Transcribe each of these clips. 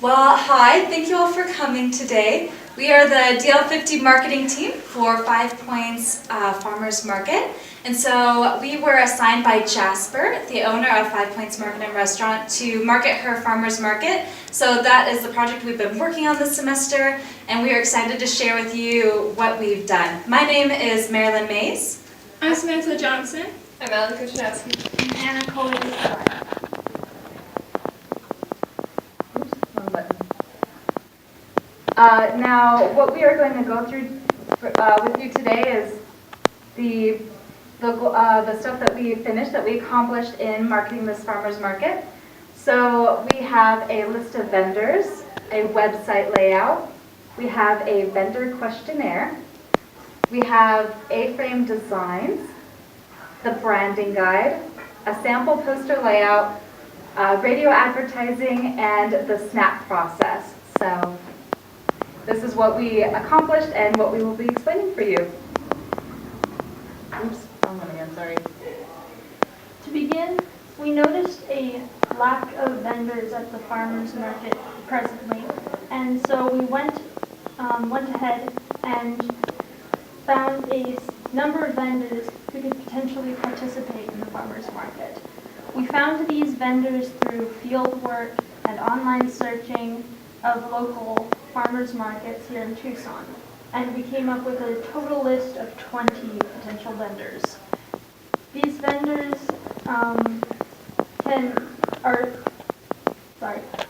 Well, hi, thank you all for coming today. We are the DL50 marketing team for 5 Points Farmers Market. And so we were assigned by Jasper, the owner of 5 Points Market and Restaurant, to market her farmers market. So that is the project we've been working on this semester, and we are excited to share with you what we've done. My name is Marilyn Mews. I'm Samantha Johnson. I'm Kochanowsky. And Anna Koehler. Now, what we are going to go through with you today is the stuff that we finished, that we accomplished in marketing this farmers market. So we have a list of vendors, a website layout, we have a vendor questionnaire, we have A-frame designs, the branding guide, a sample poster layout, radio advertising, and the snap process. So this is what we accomplished and what we will be explaining for you. Oops, wrong one again, sorry. To begin, we noticed a lack of vendors at the farmers market presently, and so we went ahead and found a number of vendors who could potentially participate in the farmers market. We found these vendors through field work and online searching of local farmers markets here in Tucson, and we came up with a total list of 20 potential vendors. These vendors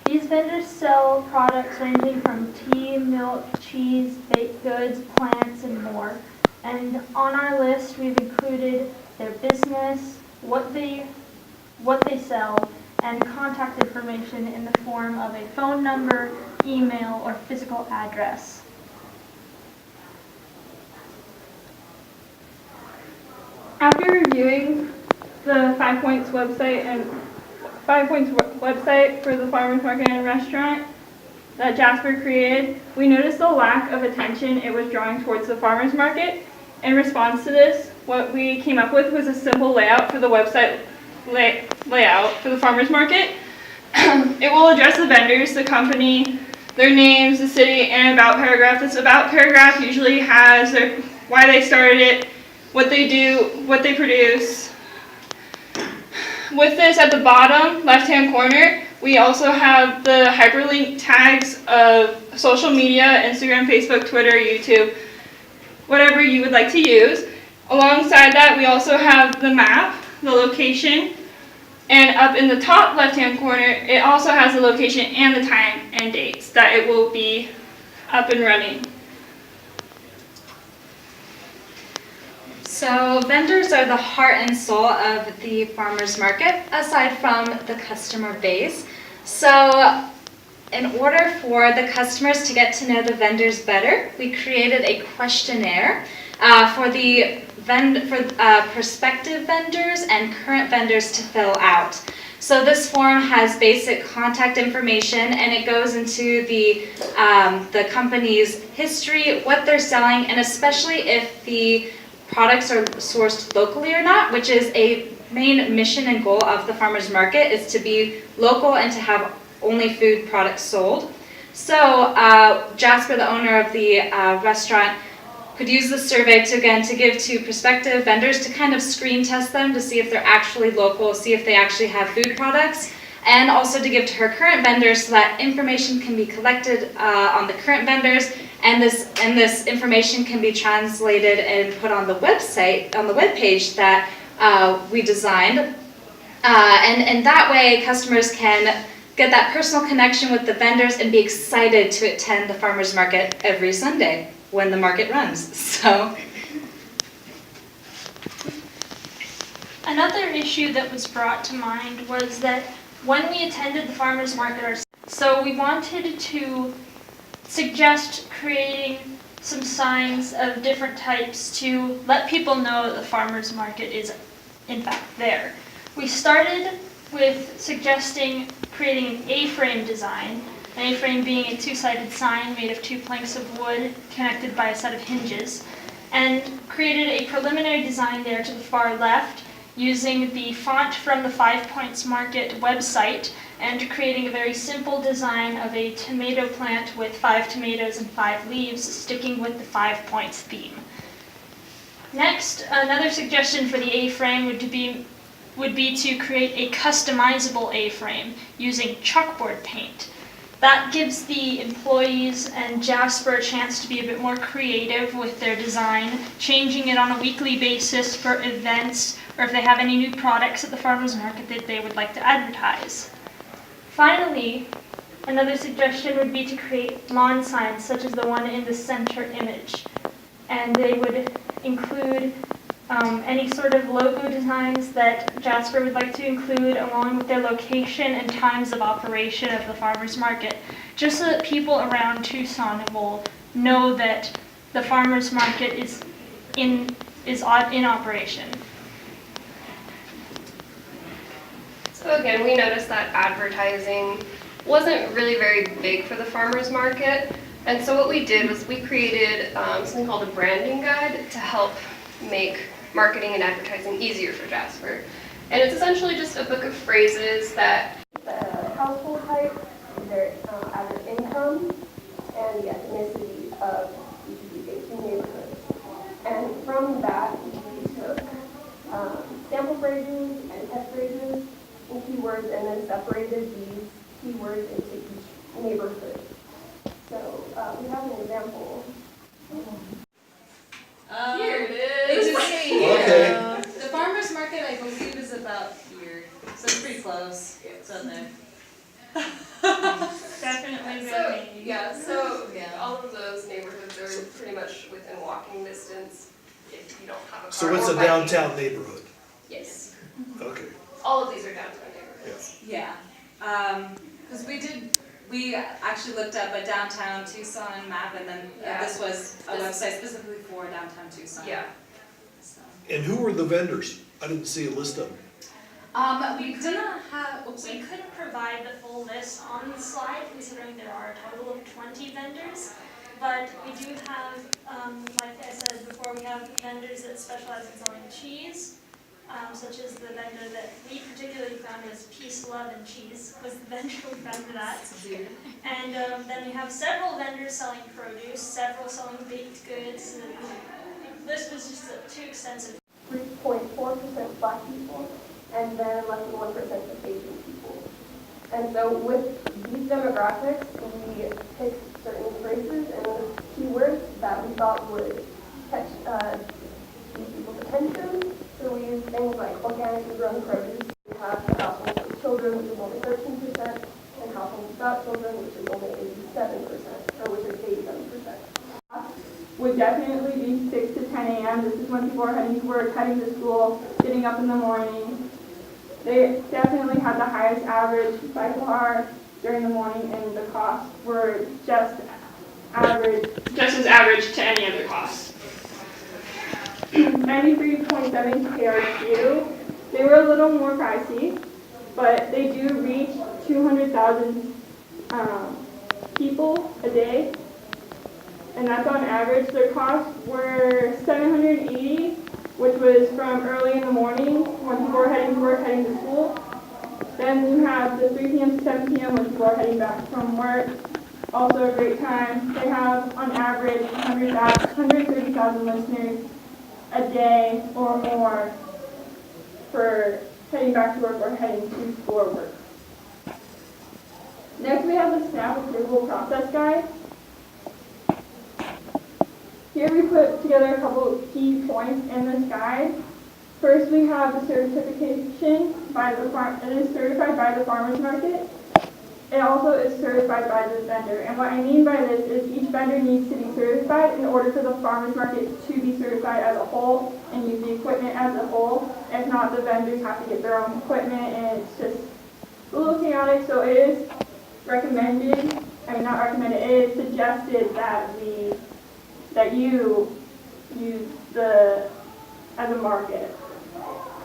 These vendors sell products ranging from tea, milk, cheese, baked goods, plants, and more. And on our list, we've included their business, what they sell, and contact information in the form of a phone number, email, or physical address. After reviewing the 5 Points website and 5 Points website for the farmers market and restaurant that Jasper created, we noticed the lack of attention it was drawing towards the farmers market. In response to this, what we came up with was a simple layout for the website layout for the farmers market. It will address the vendors, the company, their names, the city, and about paragraph. This about paragraph usually has why they started it, what they do, what they produce. With this at the bottom left-hand corner, we also have the hyperlink tags of social media, Instagram, Facebook, Twitter, YouTube, whatever you would like to use. Alongside that, we also have the map, the location, and up in the top left-hand corner, it also has the location and the time and dates that it will be up and running. So vendors are the heart and soul of the farmers market, aside from the customer base. So in order for the customers to get to know the vendors better, we created a questionnaire for prospective vendors and current vendors to fill out. So this form has basic contact information, and it goes into the company's history, what they're selling, and especially if the products are sourced locally or not, which is a main mission and goal of the farmers market, is to be local and to have only food products sold. So Jasper, the owner of the restaurant, could use this survey to give to prospective vendors to kind of screen test them to see if they're actually local, see if they actually have food products, and also to give to her current vendors so that information can be collected on the current vendors, and this information can be translated and put on the website, on the webpage that we designed, and that way customers can get that personal connection with the vendors and be excited to attend the farmers market every Sunday when the market runs. So Another issue that was brought to mind was that when we attended the farmers market ourselves, so we wanted to suggest creating some signs of different types to let people know that the farmers market is in fact there. We started with suggesting creating an A-frame design, an A-frame being a two-sided sign made of 2 planks of wood connected by a set of hinges, and created a preliminary design there to the far left using the font from the 5 Points Market website and creating a very simple design of a tomato plant with 5 tomatoes and 5 leaves, sticking with the 5 points theme. Next, another suggestion for the A-frame would be to create a customizable A-frame using chalkboard paint. That gives the employees and Jasper a chance to be a bit more creative with their design, changing it on a weekly basis for events or if they have any new products at the farmers market that they would like to advertise. Finally, another suggestion would be to create lawn signs such as the one in the center image. And they would include any sort of logo designs that Jasper would like to include along with their location and times of operation of the farmers market, just so that people around Tucson will know that the farmers market is in operation. So again, we noticed that advertising wasn't really very big for the farmers market, and so what we did was we created something called a branding guide to help make marketing and advertising easier for Jasper. And it's essentially just a book of phrases that the household height, their average income, and the ethnicity of each of these 18 neighborhoods. And from that, we took sample phrases and test phrases and keywords, and then separated these keywords into each neighborhood. So we have an example. Here it is. Okay. The farmer's market, I believe, is about here, so it's pretty close. It's on there. Definitely So, very yeah, all of those neighborhoods are pretty much within walking distance if you don't have a car. So it's or a biking. downtown neighborhood? Yes. Okay. All of these are downtown neighborhoods. Yeah, because we actually looked up a downtown Tucson map, and then this was a website specifically for downtown Tucson. Yeah. So. And who were the vendors? I didn't see a list of them. We did not have, oops, We couldn't provide the full list on the slide, considering there are a total of 20 vendors. But we do have, like I said before, we have vendors that specialize in selling cheese, such as the vendor that we particularly found was Peace, Love, and Cheese, was the vendor we found for that. And then we have several vendors selling produce, several selling baked goods. And the list was just too extensive. 3.4% Black people, and then less than 1% of Asian people. And so with these demographics, we picked certain phrases and keywords that we thought would catch these people's attention. So we use things like organically grown produce. We have households with children, which is only 13%, and households without children, which is only 87%, or which is 87%. Would definitely be 6 to 10 a.m. This is when people are heading to work, heading to school, getting up in the morning. They definitely had the highest average by far during the morning, and the costs were just as average to any other costs. 93.7 KRQ. They were a little more pricey, but they do reach 200,000 people a day, and that's on average. Their costs were $780, which was from early in the morning when people were heading to work, heading to school. Then we have the 3 p.m. to 7 p.m. when people are heading back from work. Also a great time. They have on average 130,000 listeners a day or more for heading back to work or heading to school or work. Next we have the SNAP approval process guide. Here we put together a couple of key points in this guide. First we have the certification by the it is certified by the farmers market. It also is certified by the vendor. And what I mean by this is each vendor needs to be certified in order for the farmers market to be certified as a whole and use the equipment as a whole. If not, the vendors have to get their own equipment, and it's just a little chaotic. So it is recommended, not recommended, it is suggested that you use as a market.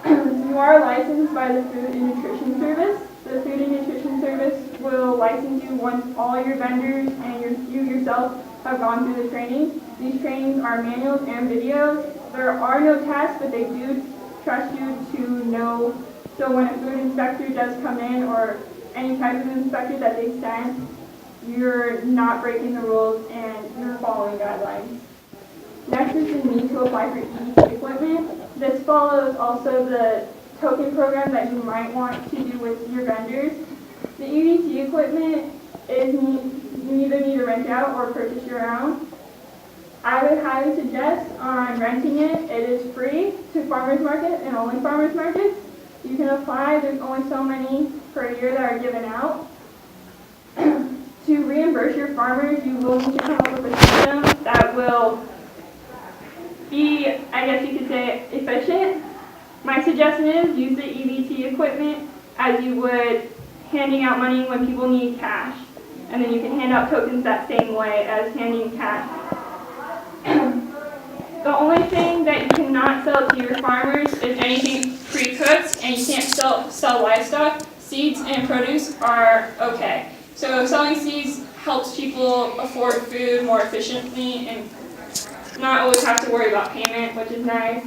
You are licensed by the Food and Nutrition Service. The Food and Nutrition Service will license you once all your vendors and you yourself have gone through the training. These trainings are manuals and videos. There are no tests, but they do trust you to know. So when a food inspector does come in or any type of inspector that they send, you're not breaking the rules and you're following guidelines. Next is the need to apply for EDT equipment. This follows also the token program that you might want to do with your vendors. The EDT equipment is you either need to rent out or purchase your own. I would highly suggest on renting it. It is free to farmers market and only farmers markets. You can apply. There's only so many per year that are given out. To reimburse your farmers, you will need to come up with a system that will be, I guess you could say, efficient. My suggestion is use the EBT equipment as you would handing out money when people need cash. And then you can hand out tokens that same way as handing cash. The only thing that you cannot sell to your farmers is anything pre-cooked, and you can't sell livestock. Seeds and produce are okay. So selling seeds helps people afford food more efficiently and not always have to worry about payment, which is nice.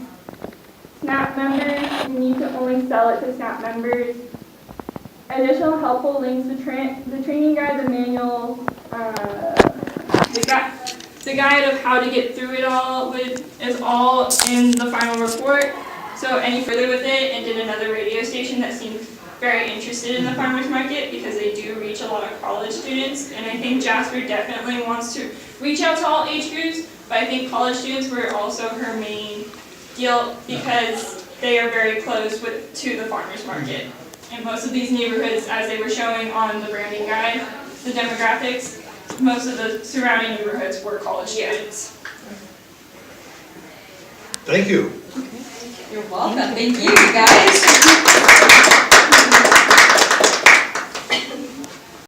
SNAP members, you need to only sell it to SNAP members. Additional helpful links, the training guide, the manual, the guide of how to get through it all is all in the final report. So any further with it, and did another radio station that seemed very interested in the farmers market because they do reach a lot of college students, and I think Jasper definitely wants to reach out to all age groups, but I think college students were also her main deal because they are very close to the farmers market. And most of these neighborhoods, as they were showing on the branding guide, the demographics, most of the surrounding neighborhoods were college students. Thank you. You're welcome. Thank you, guys.